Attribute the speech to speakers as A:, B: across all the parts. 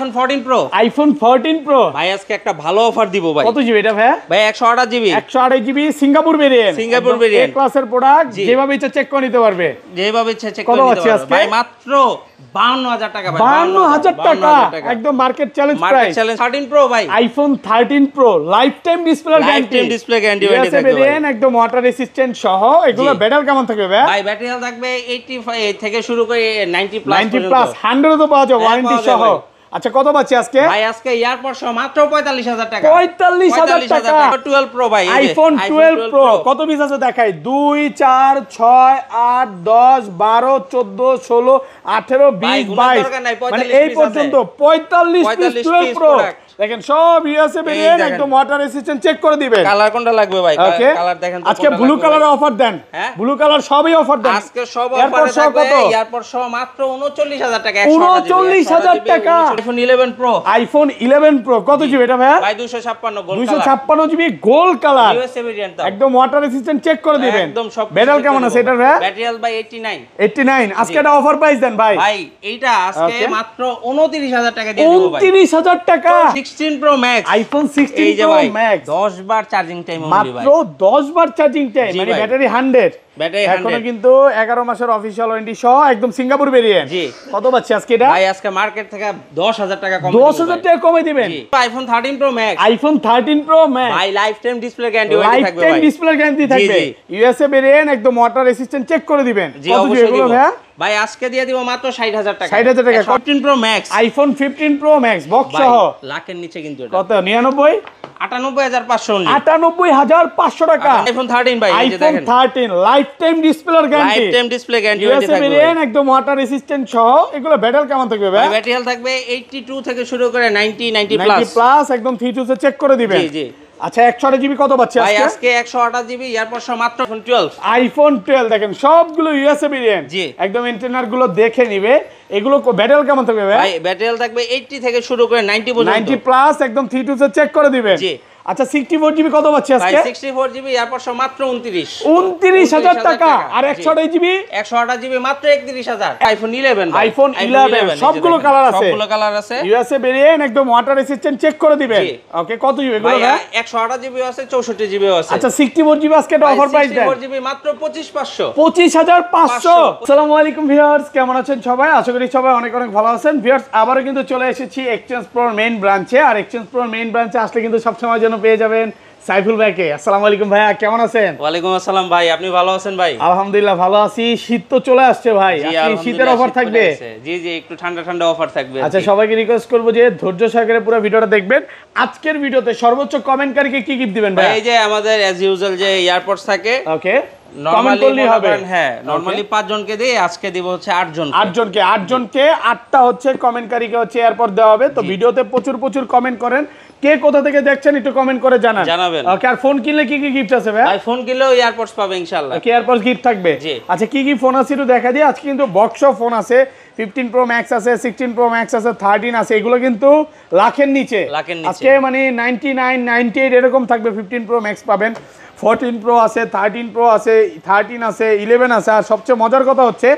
A: IPhone 14 pro.
B: IPhone 14 pro
A: ভাই আজকে একটা ভালো অফার দিব ভাই।
B: কত জিবি এটা ভাই?
A: ভাই 128 GB.
B: 128 GB Singapore variant.
A: Singapore variant.
B: A ক্লাসের প্রোডাক্ট, যেভাবে ইচ্ছা চেক করে নিতে পারবে।
A: যেভাবে ইচ্ছা চেক করে নিতে পারবে। ভাই মাত্র 52000 টাকা ভাই।
B: 52000 টাকা একদম market challenge price.
A: Market challenge 13 pro ভাই।
B: IPhone 13 pro lifetime display guarantee.
A: Lifetime display guarantee থাকবে ভাই।
B: একদম ওয়াটার রেসিস্ট্যান্ট সহ। এগুলো ব্যাটারি কেমন থাকবে ভাই?
A: ভাই ব্যাটারি হেলথ থাকবে 85 থেকে শুরু করে 90 প্লাস
B: 90 প্লাস 100 তো পাওয়া যায় ওয়ারেন্টি সহ। আচ্ছা কত পাচ্ছি আজকে?
A: ভাই আজকে এয়ারপড সহ মাত্র 45000 টাকা।
B: 45000 টাকা
A: 12 প্রো ভাই।
B: আইফোন 12 প্রো কত পিস আছে দেখাই। 2 4 6 8 10 12 14 16 18 20 22 মানে এই পর্যন্ত 45 পিস 12 প্রো। দেখেন সব ইউএসএ ভেরিয়েন্ট একদম ওয়াটার রেসিস্ট্যান্ট চেক করে দিবেন।
A: কালার কোনটা লাগবে ভাই? কালার দেখেন তো।
B: আজকে ব্লু কালারে অফার দেন। ব্লু কালার সবই অফার দেন।
A: আজকে সব অফারে থাকবে। এয়ারপড সহ মাত্র 39000 টাকা।
B: 39000 টাকা।
A: IPhone 11 pro.
B: আইফোন 11 প্রো কত জিবি এটা ভাই?
A: ভাই 256 gold colour.
B: 256 GB gold colour
A: USA variant
B: একদম ওয়াটার রেসিস্ট্যান্ট চেক করে দিবেন।
A: একদম সব
B: ব্যাটারি কেমন আছে এটা ভাই?
A: ব্যাটারি হেলথ ভাই
B: 89 আজকে এটা অফার প্রাইস দেন ভাই।
A: ভাই এইটা আজকে মাত্র 29000 টাকা দিয়ে দেব ভাই।
B: 29000 টাকা
A: 16 pro max.
B: IPhone 16 pro max
A: 10 বার চার্জিং টাইম ওনলি ভাই।
B: মাত্র 10 বার চার্জিং টাইম মানে ব্যাটারি 100।
A: ব্যাটারি 100
B: এখনো কিন্তু 11 মাসের অফিশিয়াল ওয়ারেন্টি সহ একদম সিঙ্গাপুর ভেরিয়েন্ট।
A: জি
B: কত পাচ্ছি আজকে এটা?
A: ভাই আজকে মার্কেট থেকে 10000 টাকা কম।
B: 10000 টাকা কমে দিবেন।
A: IPhone 13 pro max.
B: IPhone 13 pro max
A: ভাই লাইফ টাইম ডিসপ্লে গ্যারান্টি থাকবে ভাই।
B: লাইফ টাইম ডিসপ্লে গ্যারান্টি থাকবে। ইউএসএ ভেরিয়েন্ট একদম ওয়াটার রেসিস্ট্যান্ট চেক করে দিবেন।
A: কত দিবে এগুলো ভাই? ভাই আজকে দিয়ে দিব মাত্র 60000 টাকা।
B: 60000 টাকা
A: 14 pro max.
B: IPhone 15 pro max box সহ
A: লাখের নিচে কিন্তু এটা।
B: কত 99
A: 98500 অনলি।
B: 98500 টাকা।
A: আইফোন 13 ভাই এই যে দেখেন।
B: IPhone 13 life time display guarantee.
A: Lifetime display guarantee
B: থাকবে। একদম ওয়াটার রেসিস্ট্যান্ট সহ। এগুলো ব্যাটারি কেমন থাকবে ভাই?
A: ব্যাটারি হেলথ থাকবে 82 থেকে শুরু করে 90
B: প্লাস। 90 প্লাস একদম 32 তে চেক করে দিবেন।
A: জি জি।
B: আচ্ছা 128 জিবি কত পাচ্ছি আজকে?
A: ভাই আজকে 128 জিবি এয়ারপড সহ মাত্র আইফোন 12।
B: আইফোন 12 দেখেন সবগুলো ইউএসএ ভেরিয়েন্ট।
A: জি
B: একদম ইন্টারনাল গুলো দেখে নিবে। এগুলো ব্যাটারি কেমন থাকবে ভাই?
A: ভাই ব্যাটারি হেলথ থাকবে 80 থেকে শুরু করে 90 পর্যন্ত।
B: 90 প্লাস একদম 32 তে চেক করে দিবেন।
A: জি।
B: আচ্ছা 64 জিবি কত পাচ্ছি আজকে?
A: ভাই 64 জিবি এয়ারপড সহ মাত্র
B: 29000 টাকা। আর 128 জিবি
A: 128 জিবি মাত্র 31000। আইফোন 11 ভাই।
B: আইফোন 11 সবগুলো কালার আছে।
A: সবগুলো কালার আছে।
B: ইউএসএ ভেরিয়েন্ট একদম ওয়াটার রেসিস্ট্যান্ট চেক করে দিবেন। ওকে কত জিবি এগুলো ভাই?
A: 128 জিবি আছে 64 জিবি আছে।
B: আচ্ছা 64 জিবি আজকে এটা অফার প্রাইস দেন।
A: 64 জিবি মাত্র 25500।
B: 25500। আসসালামু আলাইকুম ভিউয়ার্স, কেমন আছেন সবাই? আশা করি সবাই অনেক অনেক ভালো আছেন। ভিউয়ার্স আবারো কিন্তু চলে এসেছি এক্সচেঞ্জ প্রোর মেইন ব্রাঞ্চে। আর এক্সচেঞ্জ প্রোর মেইন ব্রাঞ্চে আসলে কিন্তু সবসময় যেন পেয়ে যাবেন সাইফুল ভাইকে। আসসালামু আলাইকুম ভাইয়া, কেমন আছেন?
A: ওয়ালাইকুম আসসালাম ভাই, আপনি ভালো আছেন ভাই?
B: আলহামদুলিল্লাহ ভালো আছি। শীত তো চলে আসছে ভাই, আজকে শীতের অফার থাকবে।
A: জি জি, একটু ঠান্ডা ঠান্ডা অফার থাকবে।
B: আচ্ছা সবাইকে রিকোয়েস্ট করব যে ধৈর্য সহকারে পুরো ভিডিওটা দেখবেন। আজকের ভিডিওতে সর্বোচ্চ কমেন্টকারীকে কি গিফট দিবেন ভাই?
A: এই যে আমাদের অ্যাজ ইউজুয়াল যে এয়ারপডস থাকে,
B: ওকে
A: কমেন্ট করলেই হবে। হ্যাঁ নরমালি 5 জনকে দেই, আজকে দিব হচ্ছে 8 জনকে।
B: 8 জনকে 8টা হচ্ছে কমেন্টকারীকে হচ্ছে এয়ারপড দেওয়া হবে। তো ভিডিওতে প্রচুর প্রচুর কমেন্ট করেন। কে কোথা থেকে দেখছেন একটু কমেন্ট করে জানাবেন। ওকে আর ফোন কিনলে কি কি গিফট আছে ভাই?
A: ফোন কিনলেও এয়ারপডস পাবে ইনশাআল্লাহ।
B: ওকে এয়ারপডস গিফট থাকবে। আচ্ছা কি কি ফোন আছে একটু দেখা দিই। আজকে কিন্তু বক্স ফোন আছে, 15 প্রো ম্যাক্স আছে, 16 প্রো ম্যাক্স আছে, 13 আছে। এগুলো কিন্তু লাখের নিচে। আজকে মানে 99 98 এরকম থাকবে। 15 প্রো ম্যাক্স পাবেন, 14 প্রো আছে, 13 প্রো আছে, 13 আছে, 11 আছে। আর সবচেয়ে মজার কথা হচ্ছে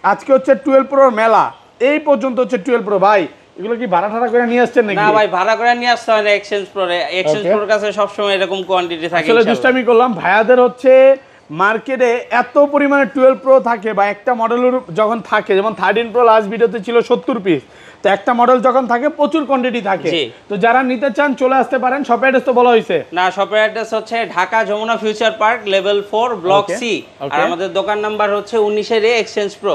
B: আজকে হচ্ছে 12 প্রোর মেলা। এই পর্যন্ত হচ্ছে 12 প্রো। ভাই এগুলো কি ভাড়া ঠাড়া করে নিয়ে আসছেন নাকি?
A: না ভাই ভাড়া করে নিয়ে আসতে হয় না। এক্সচেঞ্জ প্রোরে, এক্সচেঞ্জ প্রোর কাছে সব সময় এরকম কোয়ান্টিটি থাকে।
B: আসলে দুষ্টামি করলাম। ভাইয়াদের হচ্ছে মার্কেটে এত পরিমাণে 12 প্রো থাকে বা একটা মডেলের যখন থাকে, যেমন 13 প্রো লাস্ট ভিডিওতে ছিল 70 পিস। তো একটা মডেল যখন থাকে প্রচুর কোয়ান্টিটি থাকে। তো যারা নিতে চান চলে আসতে পারেন। শপের অ্যাড্রেস তো বলা হয়েছে
A: না, শপের অ্যাড্রেস হচ্ছে Dhaka Jamuna future park level 4 block C. আর আমাদের দোকান নাম্বার হচ্ছে 19 এ এক্সচেঞ্জ প্রো।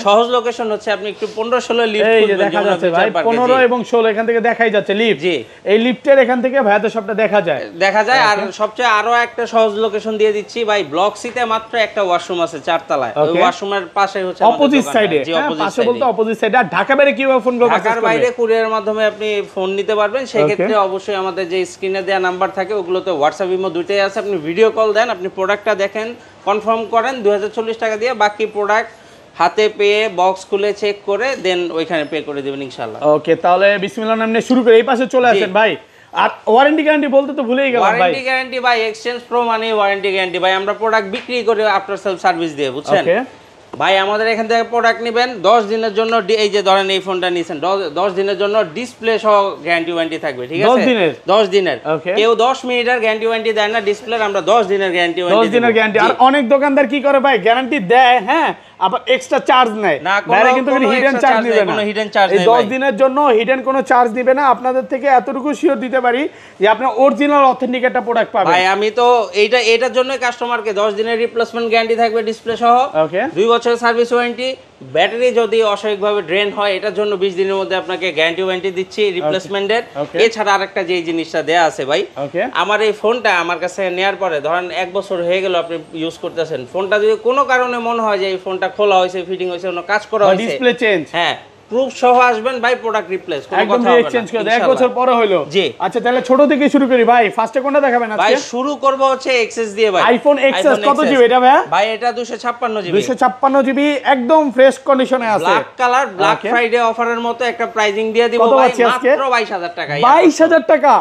A: সহজ লোকেশন হচ্ছে আপনি একটু 15-16 লিফট
B: এই যে দেখা যাচ্ছে ভাই 15 এবং 16 এখান থেকে দেখাই যাচ্ছে লিফট। জি এই লিফটের এখান থেকে ভাইয়াদের সবটা দেখা যায়।
A: আর সবচেয়ে আরো একটা সহজ লোকেশন দিয়ে দিচ্ছি ভাই। ব্লক সি তে মাত্র একটা ওয়াশরুম আছে 4 তলায়। ওই ওয়াশরুমের পাশে হচ্ছে
B: অপোজিট সাইডে। জি পাশে বলতে অপোজিট সাইডে। আর ঢাকা বাইরে কিভাবে ফোন করবেন?
A: ঢাকার বাইরে কুরিয়ারের মাধ্যমে আপনি ফোন নিতে পারবেন। সেই ক্ষেত্রে অবশ্যই আমাদের যে স্ক্রিনে দেওয়া নাম্বার থাকে ওগুলোতে হোয়াটসঅ্যাপ ইমো দুইটাই আছে। আপনি ভিডিও কল দেন, আপনি প্রোডাক্টটা দেখেন, কনফার্ম করেন, 2040 টাকা দিয়ে বাকি প্রোডাক্ট হাতে পেয়ে বক্স খুলে চেক করে দেন ওইখানে পে করে দিবেন ইনশাআল্লাহ।
B: ওকে তাহলে বিসমিল্লাহ নামে শুরু করে এই পাশে চলে আসেন ভাই। আর ওয়ারেন্টি গ্যারান্টি বলতে তো ভুলেই গেলাম ভাই।
A: ওয়ারেন্টি গ্যারান্টি ভাই, এক্সচেঞ্জ প্রো মানে ওয়ারেন্টি গ্যারান্টি ভাই। আমরা প্রোডাক্ট বিক্রি করে আফটার সেল সার্ভিস দিয়ে, বুঝছেন? ভাই আমাদের এখান থেকে প্রোডাক্ট নেবেন 10 দিনের জন্য, এই যে ধরেন এই ফোনটা নিছেন 10 দিনের জন্য ডিসপ্লে সহ গ্যারান্টি ওয়ারেন্টি থাকবে, ঠিক আছে? 10 দিনের কেউ 10 মিনিটের গ্যারান্টি ওয়ারেন্টি দেয় না, ডিসপ্লের আমরা 10 দিনের গ্যারান্টি ওয়ারেন্টি
B: 10 দিনের গ্যারান্টি। আর অনেক দোকানদার কি করে ভাই, গ্যারান্টি দেয় হ্যাঁ, আবার এক্সট্রা চার্জ নেয়
A: না,
B: বাইরে কিন্তু হিডেন চার্জ নেবে না,
A: কোনো হিডেন চার্জ
B: এই
A: নেই
B: 10 দিনের জন্য হিডেন কোনো চার্জ নেবে না। আপনাদের থেকে এতটুকু শিওর দিতে পারি যে আপনি অরিজিনাল অথেন্টিক একটা প্রোডাক্ট পাবেন।
A: ভাই আমি তো এটার জন্য কাস্টমারকে 10 দিনের রিপ্লেসমেন্ট গ্যারান্টি থাকবে ডিসপ্লে সহ,
B: ওকে
A: 2 বছরের সার্ভিস ওয়ারেন্টি। ব্যাটারি যদি অস্বাভাবিকভাবে ড্রেন হয় এটার জন্য 20 দিনের মধ্যে আপনাকে গ্যারান্টি ওয়ারেন্টি দিচ্ছি রিপ্লেসমেন্টের। এছাড়া আরেকটা যে জিনিসটা দেয়া আছে ভাই, আমার এই ফোনটা আমার কাছে নেয়ার পরে ধরেন 1 বছর হয়ে গেল আপনি ইউজ করতেছেন, ফোনটা যদি কোনো কারণে মনে হয় যে এই ফোনটা খোলা হয়েছে, ফিটিং হয়েছে, কোনো কাজ করা হয়েছে,
B: ডিসপ্লে চেঞ্জ,
A: হ্যাঁ প্রুফ সহ আসবেন ভাই, প্রোডাক্ট রিপ্লেস কোনো
B: একদম
A: কথা হবে
B: এক্সচেঞ্জ
A: না
B: করে দেয়। 1 বছর পরে হলো।
A: জি
B: আচ্ছা তাহলে ছোট থেকে শুরু করি ভাই, ফার্স্টে কোনটা দেখাবেন আজকে?
A: ভাই শুরু করব হচ্ছে এক্সএস দিয়ে ভাই,
B: আইফোন এক্সএস কত জিবি এটা ভাই?
A: ভাই এটা 256 জিবি,
B: 256 জিবি একদম ফ্রেশ কন্ডিশনে আছে,
A: ব্ল্যাক কালার, ব্ল্যাক ফ্রাইডে অফারের মতো একটা প্রাইজিং দিয়ে দিব ভাই, মাত্র 22000 টাকা।
B: 22000 টাকা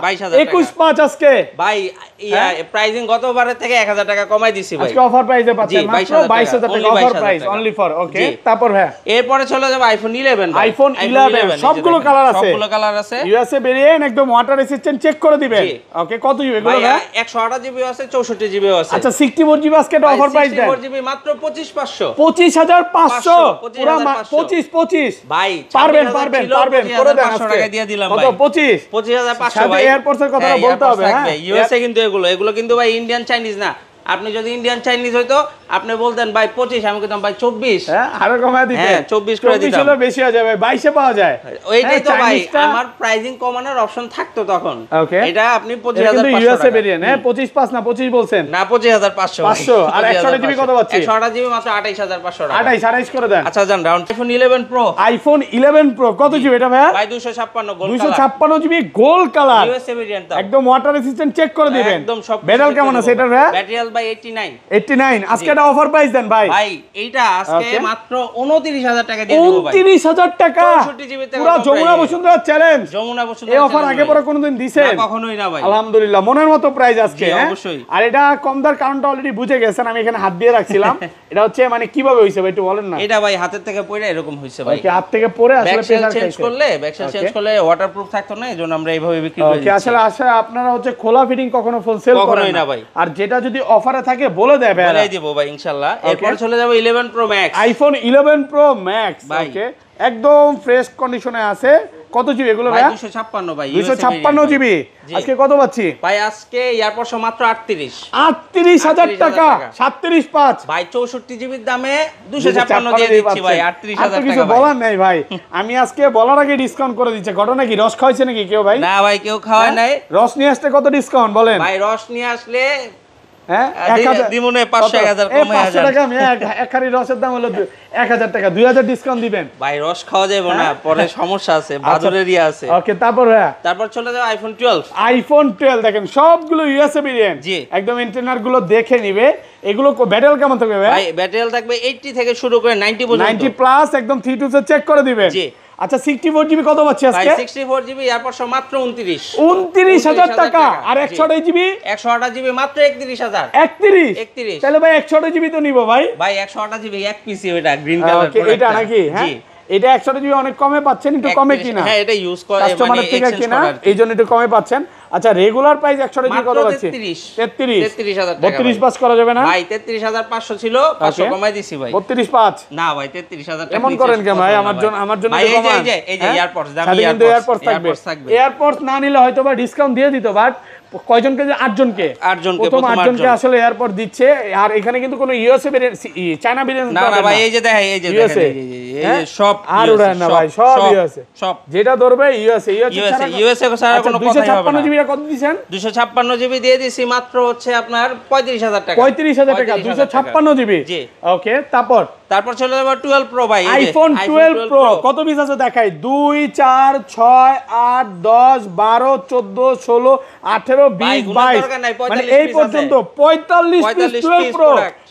B: 21/5 আজকে
A: ভাই, প্রাইজিং গতবারের থেকে 1000 টাকা কমাই দিছি ভাই,
B: আজকে অফার প্রাইসে পাচ্ছেন মাত্র 22000 টাকা অফার প্রাইস অনলি ফর। ওকে তারপর ভাই
A: এরপরে চলে যাব আইফোন 11 ভাই,
B: আইফোন 11 সবগুলো কালার আছে,
A: সবগুলো কালার আছে,
B: ইউএসএ ভেরিয়েন্ট একদম ওয়াটার রেসিস্ট্যান্ট, চেক করে দিবেন। ওকে কত জিবি এগুলো ভাই?
A: 128 জিবি আছে, 64 জিবি আছে।
B: আচ্ছা 64 জিবি আজকে অফার প্রাইস দেন,
A: 64 জিবি মাত্র 25500,
B: 25500 পুরো 25
A: ভাই
B: পারবেন করে দেন আজকে
A: টাকা দিয়ে দিলাম ভাই,
B: 25500
A: ভাই।
B: এয়ারপোর্টস এর কথা বলতে হবে হ্যাঁ,
A: ইউএসএ কিন্তু এগুলো কিন্তু ভাই ইন্ডিয়ান চাইনিজ না। আপনি যদি ইন্ডিয়ান চাইনিজ হইতো আপনি বলতেন ভাই 25, আমি কইতাম ভাই 24,
B: হ্যাঁ আরো কমায় দিতেন,
A: হ্যাঁ 24 করে দিতাম,
B: 24 হলো বেশি হয়ে যাবে, 22 এ পাওয়া যায়।
A: ওইটাই তো ভাই আমার প্রাইজিং কমানোর অপশন থাকতো তখন। এটা আপনি 25500
B: টাকা ইউএসএ ভেরিয়েন্ট, হ্যাঁ 25 না 25 বলছেন
A: না, 25500
B: আর 128 জিবি কত পাচ্ছি?
A: 128 জিবি মাত্র 28500 টাকা,
B: 28 করে দেন।
A: আচ্ছা জান round iPhone 11 pro,
B: iPhone 11 pro কত জিবি এটা ভাই?
A: ভাই 256 gold colour,
B: 256 GB gold colour
A: USA variant,
B: একদম ওয়াটার রেসিস্ট্যান্ট, চেক করে দিবেন
A: একদম সব।
B: ব্যাটারি কেমন আছে এটা ভাই?
A: ব্যাটারি হেলথ ভাই
B: 89 আজকে এটা অফার প্রাইস দেন ভাই।
A: ভাই এইটা আজকে মাত্র 29000 টাকা দিয়ে দেব ভাই,
B: 29000 টাকা
A: 64 জিবি তে
B: পুরো যমুনা বসুন্ধরা চ্যালেঞ্জ।
A: যমুনা বসুন্ধরা
B: এই অফার আগে পরে কোনোদিন দিছেন?
A: না কখনোই না ভাই,
B: আলহামদুলিল্লাহ মনের মতো প্রাইস আজকে।
A: অবশ্যই।
B: আর এটা কম দার কারণটা অলরেডি বুঝে গেছেন, আমি এখানে হাত দিয়ে রাখছিলাম এটা হচ্ছে মানে কিভাবে হইছে ভাই একটু বলেন না?
A: এটা ভাই হাতের থেকে পড়ে এরকম হইছে ভাই,
B: হাত থেকে পড়ে আসলে
A: প্রেসার চেঞ্জ করলে ওয়াটারপ্রুফ থাকতো না, এজন্য আমরা এইভাবে বিক্রি করি।
B: ওকে আসলে আপনারা হচ্ছে খোলা ফিটিং কখনো ফুল সেল করেন না ভাই, আর যেটা যদি অফারে থাকে বলে দেয় ভাই,
A: বলেই দেব ভাই ইনশাআল্লাহ। এরপর চলে যাব 11 pro max,
B: iPhone 11 pro max. Okay একদম ফ্রেশ কন্ডিশনে আছে, কত জিবি এগুলো ভাই?
A: 256 ভাই,
B: 256 জিবি আজকে কত পাচ্ছি
A: ভাই? আজকে এয়ারপোর্টস মাত্র
B: 38000 টাকা, 37.5
A: ভাই 64 জিবির দামে 256 দিয়ে দিচ্ছি ভাই, 38000 টাকা।
B: কিছু বলার নাই ভাই, আমি আজকে বলার আগে ডিসকাউন্ট করে দিচ্ছি। ঘটনা কি, রস খাওয়াইছে নাকি কেউ ভাই?
A: না ভাই কেউ খাওয়ায় নাই।
B: রস নিয়ে আসলে কত ডিসকাউন্ট বলেন
A: ভাই? রস নিয়ে আসলে
B: হ্যাঁ
A: 500 কমে
B: 500 টাকা, আমি এক খারি রসের দাম হলো 1000 টাকা, 2000 ডিসকাউন্ট দিবেন
A: ভাই। রস খাওয়া যাবে না, পরে সমস্যা আছে, বাদুরেরই আছে।
B: ওকে তারপর
A: চলে যাও আইফোন 12।
B: আইফোন 12 দেখেন সবগুলো ইউএসএ ভেরিয়েন্ট,
A: জি
B: একদম ইন্টারনাল গুলো দেখে নিবে। এগুলো ব্যাটারি কেমন থাকবে ভাই?
A: ব্যাটারি থাকবে 80 থেকে শুরু করে 90 পর্যন্ত,
B: 90 প্লাস একদম 3 2 চেক করে দিবেন।
A: জি
B: আচ্ছা 64 জিবি কত পাচ্ছি আজকে?
A: 64 জিবি এয়ারপোর্টস মাত্র
B: 29000 টাকা, আর 128 জিবি
A: 128 জিবি মাত্র 31000।
B: 31 তাহলে ভাই 128 জিবি তো নিব ভাই।
A: ভাই 128 জিবি এক পিসি, ওটা গ্রিন কালার
B: এটা নাকি? হ্যাঁ এটা 128 জিবি অনেক কমে পাচ্ছেন, একটু কমে কিনা?
A: হ্যাঁ এটা ইউজ করে
B: কাস্টমারের থেকে কিনা, এইজন্য একটু কমে পাচ্ছেন। আচ্ছা রেগুলার প্রাইস 128 জিবি কত পাচ্ছি?
A: 33000 টাকা।
B: 32 পাস করা যাবে না
A: ভাই? 33500 ছিল, 500 কমাই দিছি ভাই।
B: 32.5
A: না ভাই 33000 টাকা।
B: এমন করেন কেন ভাই? আমার জন্য
A: এই যে এয়ারপোর্টস দামি,
B: এয়ারপোর্টস থাকবে। এয়ারপোর্টস না নিলে হয়তো বা ডিসকাউন্ট দিয়ে দিত, বাট কয়জনকে? 8জনকে প্রথম 8জনকে আসলে এয়ারপোর্ট দিচ্ছে। আর এখানে কিন্তু কোনো ইউএসএ চায়না ভেরিয়েন্ট
A: না না ভাই, এই যে দেখেন, এই যে সব
B: আর ওরা না ভাই, সব ইউএসএ,
A: সব
B: যেটা ধরবে ইউএসএ
A: ছাড়া কোনো কথাই হবে না।
B: 256 জিবি কত দিবেন?
A: 256 জিবি দিয়ে দিছি মাত্র হচ্ছে আপনার 35000 টাকা।
B: 35000 টাকা 256 জিবি।
A: জি
B: ওকে তারপর
A: চলে যাব 12 প্রো ভাই।
B: আইফোন 12 প্রো কত পিস আছে দেখাই? 2 4 6 8 10 12 14 16 18 20 22 মানে এই পর্যন্ত 45 পিস 12 প্রো।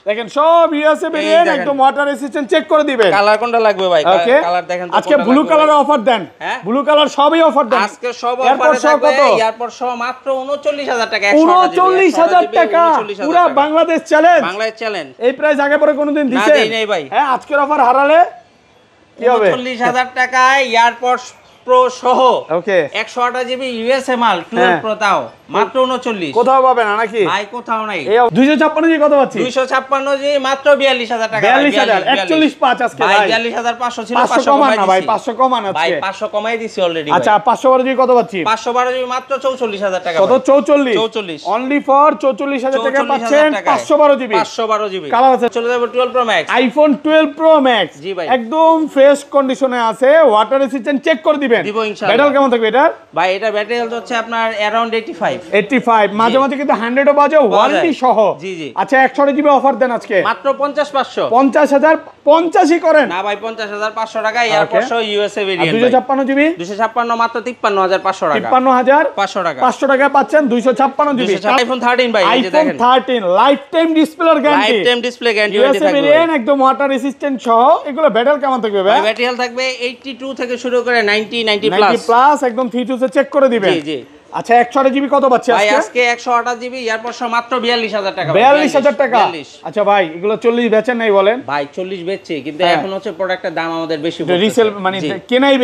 B: দেখেন সব ইউএসএ ভেরিয়েন্ট একদম ওয়াটার রেসিস্ট্যান্ট চেক করে দিবেন
A: কালার কোনটা লাগবে ভাই
B: ওকে
A: কালার দেখেন তো
B: আজকে ব্লু কালারে অফার দেন ব্লু কালার সবই অফার দেন
A: আজকে সব অফারে থাকবে এয়ারপড সহ মাত্র 39000 টাকা
B: 39000 টাকা পুরো বাংলাদেশ চ্যালেঞ্জ এই প্রাইস আগে পরে কোনোদিন দিছেন
A: না দেই নাই ভাই
B: হ্যাঁ আজকের অফার হারালে কি হবে
A: 39000 টাকায় এয়ারপড প্রো সহ
B: ওকে
A: 128 জিবি ইউএসএ মাল 12 প্রো তাও মাত্র 39
B: কোথাও পাবে না নাকি
A: ভাই কোথাও নাই
B: এই 256 জিবি কত পাচ্ছি
A: 256 জিবি মাত্র 42000 টাকা
B: 42000 41.5 আজকে
A: ভাই 42500 ছিল
B: 500 কমান না ভাই 500 কমান আছে
A: ভাই 500 কমাই দিছি অলরেডি
B: আচ্ছা 512 জিবি কত পাচ্ছি
A: 512 জিবি মাত্র 44000 টাকা
B: কত 44 অনলি ফর 44000 টাকা পাচ্ছেন 512 জিবি
A: 512 জিবি
B: কালার আছে
A: চলে যাবে 12 pro max
B: iPhone 12 pro max
A: জি ভাই
B: একদম ফ্রেশ কন্ডিশনে আছে ওয়াটার রেসিস্ট্যান্ট চেক করে দিবেন
A: দিব ইনশাআল্লাহ
B: ব্যাটারি কেমন থাকবে এটা
A: ভাই এটা ব্যাটারি হেলথ হচ্ছে আপনার अराउंड
B: 85 মাঝে মাঝে কিন্তু 100 ও বাজে ওয়ারেন্টি সহ
A: জি জি
B: আচ্ছা 100 জিবি অফার দেন আজকে
A: মাত্র 50500
B: 50000 50ই করেন
A: না ভাই 50500 টাকা এয়ারপড সহ ইউএসএ ভেরিয়েন্ট
B: 256 জিবি
A: 256 মাত্র 53500 টাকা
B: 53500
A: টাকা
B: 500 টাকা পাচ্ছেন 256 জিবি
A: আইফোন 13 ভাই এই যে দেখেন
B: আইফোন 13 লাইফ টাইম ডিসপ্লের guarantee
A: lifetime display guarantee
B: USA variant একদম ওয়াটার রেসিস্ট্যান্ট সহ এগুলো ব্যাটারি কেমন থাকবে ভাই
A: ব্যাটারি হেলথ থাকবে 82 থেকে শুরু করে 90 প্লাস
B: 90 প্লাস একদম ফিচারস চেক করে দিবেন
A: জি জি
B: আচ্ছা 128 জিবি কত পাচ্ছি
A: ভাই আজকে 128 জিবি এয়ারপড সহ মাত্র 42000 টাকা
B: 42000 টাকা আচ্ছা ভাই এগুলো 40 বেচেন নাই বলেন
A: ভাই 40 বেচছে কিন্তু এখন হচ্ছে প্রোডাক্টের দাম আমাদের বেশি
B: পড়ছে রিসেল মানে কেনাই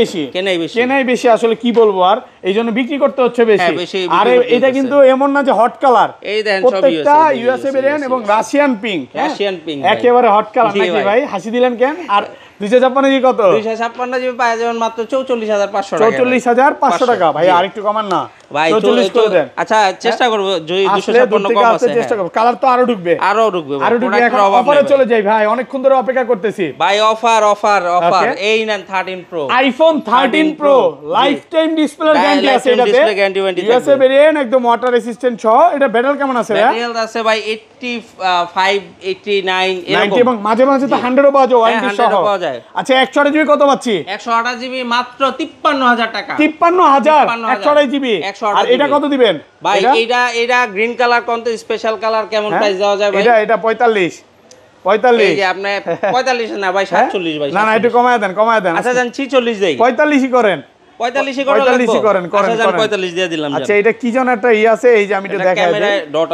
B: বেশি আসলে কি বলবো আর এইজন্য বিক্রি করতে হচ্ছে বেশি আরে এটা কিন্তু এমন না যে হট কালার
A: এই দেখেন সব
B: প্রত্যেকটা ইউএসএ ভেরিয়েন্ট এবং রাশিয়ান পিঙ্ক একেবারে হট কালার নাকি ভাই হাসি দিলেন কেন আর 256 জিবি কত
A: 256 জিবি পাওয়া যাবে মাত্র 44500 টাকা
B: 44500 টাকা ভাই আরেকটু কমান না
A: ভাই
B: 44 করে দেন
A: আচ্ছা চেষ্টা করব যদি 256 কম আছে
B: চেষ্টা করব কালার তো আরো ঢুকবে
A: প্রোডাক্টের অভাব
B: অফারে চলে যাই ভাই অনেকক্ষণ ধরে অপেক্ষা করতেছি
A: ভাই অফার এই নেন 13 pro
B: iPhone 13 pro lifetime display guarantee আছে এটাতে ইউএসএ ভেরিয়েন্ট একদম ওয়াটার রেসিস্ট্যান্ট সহ এটা ব্যাটারি কেমন আছে ভাই
A: ব্যাটারি আছে ভাই 85 89
B: এরকম এবং মাঝে মাঝে তো 100 ও পাওয়া যায় ওয়ারেন্টি সহ আচ্ছা 128 জিবি কত পাচ্ছি
A: 128 জিবি মাত্র 53000 টাকা
B: 53000 128 জিবি আর এটা কত দিবেন
A: ভাই এটা গ্রিন কালার কোন তো স্পেশাল কালার কেমন প্রাইস দেওয়া যায় ভাই
B: এটা 45
A: এই যে আপনি 45 না ভাই 47 ভাই
B: না একটু কমায় দেন
A: আচ্ছা জান 46 দেই
B: 45ই করেন
A: 45ই করেন আচ্ছা জান 45 দিয়ে দিলাম
B: আচ্ছা এটা কি জানো একটা আছে এই যে আমি একটু দেখাই দিই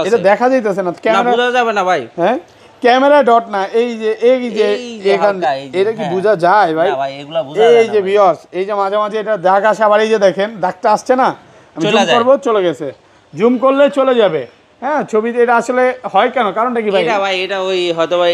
B: এটা দেখা যাইতেছে না ক্যামেরা
A: বোঝা যাবে না ভাই
B: হ্যাঁ ক্যামেরা ডট না এই যে এখানে এটা কি বোঝা যায় ভাই
A: না ভাই এগুলা বোঝা যায় না
B: এই যে ভিউয়ার্স এই যে মাঝে মাঝে এটা দাগ আসে আবার এই যে দেখেন দাগটা আসছে না আমি জুম করব চলে গেছে জুম করলে চলে যাবে হ্যাঁ ছবিতে এটা আসলে হয় কেন কারণটা কি ভাই
A: এটা ওই হয়তো ভাই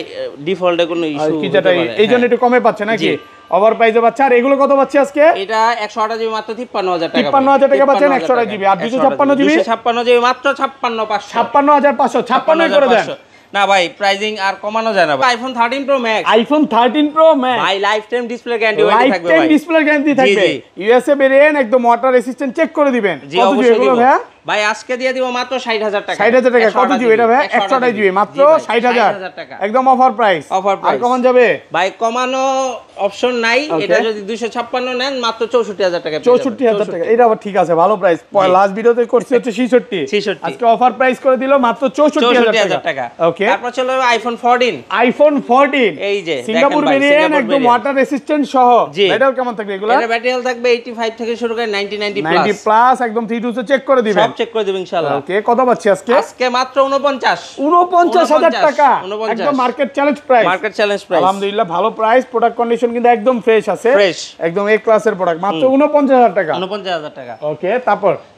A: ডিফল্টে কোনো ইস্যু
B: কিছুটা এইজন্য একটু কমে পাচ্ছে নাকি ওভার প্রাইসে পাচ্ছে আর এগুলো কত পাচ্ছে আজকে
A: এটা 128 জিবি মাত্র 53000 টাকা
B: 53000 টাকা পাচ্ছেন 128 জিবি আর 256 জিবি
A: 256 জিবি মাত্র 56500
B: 56500 56 করে দেন
A: না ভাই প্রাইজিং আর কমানো যায় না আইফোন 13 প্রো ম্যাক্স ভাই লাইফ টাইম ডিসপ্লে গ্যারান্টি থাকবে ভাই
B: ডিসপ্লে গ্যারান্টি থাকবে ইউএসএ ভেরিয়েন্ট একদম ওয়াটার রেসিস্ট্যান্ট চেক করে দিবেন কত জিবি এগুলো ভাই
A: ভাই আজকে দিয়ে দিব মাত্র 60000 টাকা
B: 60000 টাকা কত জিবি এটা ভাই 128 জিবি মাত্র 60000 টাকা একদম অফার প্রাইস আর কমান যাবে
A: ভাই কমানো অপশন নাই এটা যদি 256 নেন মাত্র 64000 টাকা
B: 64000 টাকা এটা আবার ঠিক আছে ভালো প্রাইস লাস্ট ভিডিওতে করছি হচ্ছে 66 আজকে অফার প্রাইস করে দিল মাত্র 64000 টাকা ওকে
A: তারপর চলো আইফোন 14 এই যে
B: সিঙ্গাপুর ভেরিয়েন্ট একদম ওয়াটার রেসিস্ট্যান্ট সহ ব্যাটারি কেমন থাকবে এগুলা
A: এর ব্যাটারি হেলথ থাকবে 85 থেকে শুরু করে 90
B: প্লাস একদম 32 চেক করে দিবেন
A: চেক করে দেব ইনশাআল্লাহ
B: ওকে কত পাচ্ছি আজকে
A: মাত্র 49000
B: টাকা একদম মার্কেট চ্যালেঞ্জ প্রাইস আলহামদুলিল্লাহ ভালো প্রাইস প্রোডাক্ট কন্ডিশন কিন্তু একদম ফ্রেশ আছে একদম এ ক্লাসের প্রোডাক্ট মাত্র 49000 টাকা ওকে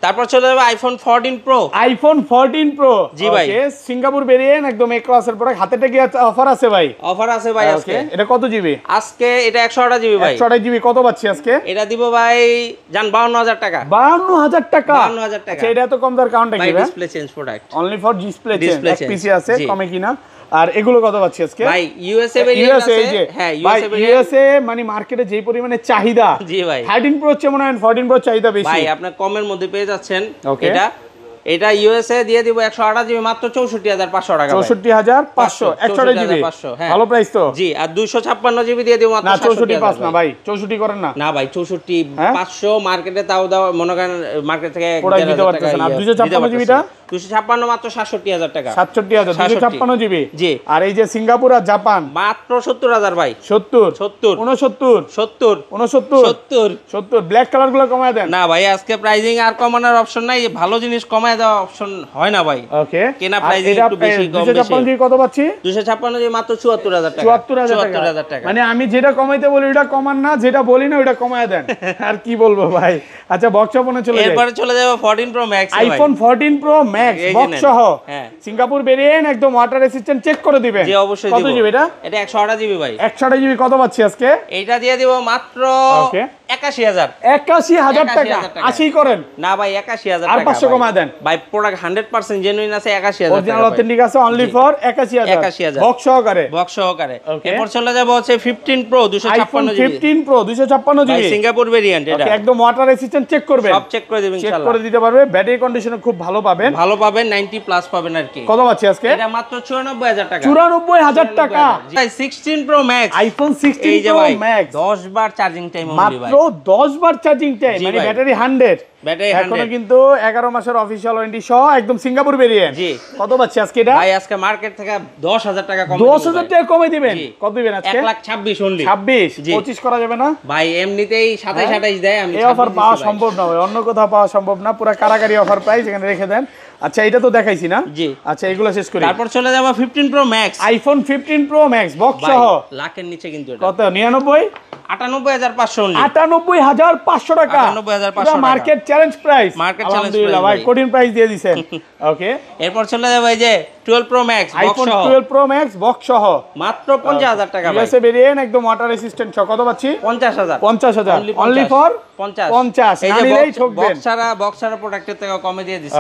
B: তারপর
A: চলে যাবে আইফোন 14 প্রো
B: জি ভাই ওকে সিঙ্গাপুর ভেরিয়েন্ট একদম এ ক্লাসের প্রোডাক্ট হাতে টেকে অফার আছে ভাই
A: আজকে
B: এটা কত জিবি
A: আজকে এটা 128 জিবি ভাই
B: 128 জিবি কত পাচ্ছি আজকে
A: এটা দিব ভাই জান 52000 টাকা
B: 52000 টাকা
A: আচ্ছা
B: এটা এত কম দার কাউন্ট কি ভাই
A: display change product
B: only for display change এক পিসি আছে কমে কিনা আর এগুলো কত পাচ্ছি আজকে
A: ভাই ইউএসএ ভেরিয়েন্ট আছে
B: হ্যাঁ ইউএসএ মানে মার্কেটে যেই পরিমাণে চাহিদা
A: জি ভাই
B: 13 প্রো চেয়ে মনে হয় 14 প্রো চাহিদা বেশি
A: ভাই আপনি কমের মধ্যে পেয়ে যাচ্ছেন এটা এটা ইউএসএ দিয়ে দিব 128 জিবি মাত্র 64500 টাকা।
B: 64500 128 জিবি, ভালো প্রাইস তো।
A: জি, আর 256 জিবি দিয়ে দিব মাত্র
B: 645 না ভাই, 64 করেন না।
A: না ভাই, 64500 মার্কেটে তাও দাও, মনে করেন মার্কেট থেকে
B: প্রোডাক্ট দিতে পারতেছেন। আর 256 জিবিটা
A: 256 মাত্র 67000 টাকা।
B: 67000 256 জিবি।
A: জি।
B: আর এই যে সিঙ্গাপুর আর জাপান
A: মাত্র 70000 ভাই।
B: 70
A: 70
B: 69
A: 70
B: 69 70 ব্ল্যাক কালার গুলো কমায় দেন।
A: না ভাই, আজকে প্রাইজিং আর কমানোর অপশন নাই, ভালো জিনিস কমায় দেওয়া অপশন হয় না ভাই।
B: ওকে,
A: কেনা প্রাইজিং একটু বেশি কম বেশি।
B: 256 জিবি কত পাচ্ছি?
A: 256 জিবি মাত্র 74000 টাকা।
B: 74000 টাকা। মানে আমি যেটা কমাইতে বলি ওটা কমান না, যেটা বলি না ওটা কমায় দেন। আর কি বলবো ভাই। আচ্ছা, বক্স ফোনে চলে যাই।
A: এরপরে চলে যাব 14 pro max.
B: IPhone 14 pro max box সহ। হ্যাঁ, সিঙ্গাপুর ভেরিয়েন্ট, একদম ওয়াটার রেসিস্ট্যান্ট, চেক করে দিবেন।
A: জি অবশ্যই দিব।
B: কত জিবি এটা?
A: এটা 128 জিবি ভাই।
B: 128 জিবি কত পাচ্ছি আজকে?
A: এইটা দিয়ে দিব মাত্র 81000।
B: 81000 টাকা। 80 করেন
A: না ভাই, 81000 টাকা।
B: আর 500 কমায় দেন
A: ভাই। প্রোডাক্ট 100% জেনুইন আছে, 81000 টাকা।
B: অরিজিনাল অথেন্টিক আছে, অনলি ফর 81000 বক্স সহকারে।
A: বক্স সহকারে। এরপর চলে যাব হচ্ছে 15 pro 256 GB.
B: 15 pro 256 GB
A: Singapore variant. এটা
B: একদম ওয়াটার রেসিস্ট্যান্ট, চেক করবেন,
A: সব চেক করে দিবেন ইনশাআল্লাহ।
B: চেক করে দিতে পারবে। ব্যাটারি কন্ডিশন খুব ভালো পাবেন,
A: 90 প্লাস পাবেন আর কি।
B: কত পাচ্ছি আজকে?
A: এটা মাত্র 94000 টাকা।
B: 94000 টাকা।
A: ভাই 16 pro max,
B: iPhone 16 pro max
A: 10 বার চার্জিং টাইম অনলি ভাই।
B: মাত্র 10 বার চার্জিং টাইম, মানে ব্যাটারি 100।
A: ব্যাটারি 100।
B: এখনো কিন্তু 11 মাসের অফিশিয়াল ওয়ারেন্টি সহ একদম সিঙ্গাপুর ভেরিয়েন্ট।
A: জি।
B: কত পাচ্ছি আজকে এটা?
A: ভাই আজকে মার্কেট থেকে 10000 টাকা কম।
B: 10000 টাকা কমে দিবেন। কত দিবেন আজকে?
A: 126 অনলি।
B: 26 25 করা যাবে না
A: ভাই? এমনিতেই 27 28 দেয়। আমি
B: এই অফার পাওয়া সম্ভব না ভাই, অন্য কোথাও পাওয়া সম্ভব না। পুরো কারাগারি অফার প্রাইস এখানে রেখে দেন। আচ্ছা, এটা তো দেখাইছি না?
A: জি।
B: আচ্ছা, এগুলো শেষ করি।
A: তারপর চলে যাব 15 pro max.
B: IPhone 15 pro max box সহ
A: লাখের নিচে কিন্তু এটা।
B: কত? 99
A: 98500 অনলি।
B: 98500 টাকা।
A: 98500 টাকা।
B: Market challenge price.
A: Market challenge
B: আলহামদুলিল্লাহ ভাই, কঠিন প্রাইস দিয়ে দিবেন। ওকে,
A: এরপর চলে যাব এই যে 12 প্রো ম্যাক্স বক্স
B: আইফোন
A: সহ।
B: 12 প্রো ম্যাক্স বক্স সহ
A: মাত্র 50000 টাকা ভাই।
B: ইউএসএ ভেরিয়েন্ট, একদম ওয়াটার রেসিস্ট্যান্ট সহ। কত পাচ্ছি?
A: 50000।
B: 50000 অনলি ফর
A: 50।
B: 50
A: এই
B: না
A: যে
B: নিলেই ঠকবেন।
A: বক্স ছাড়া প্রোডাক্টের থেকে কমে দিয়ে দিছি।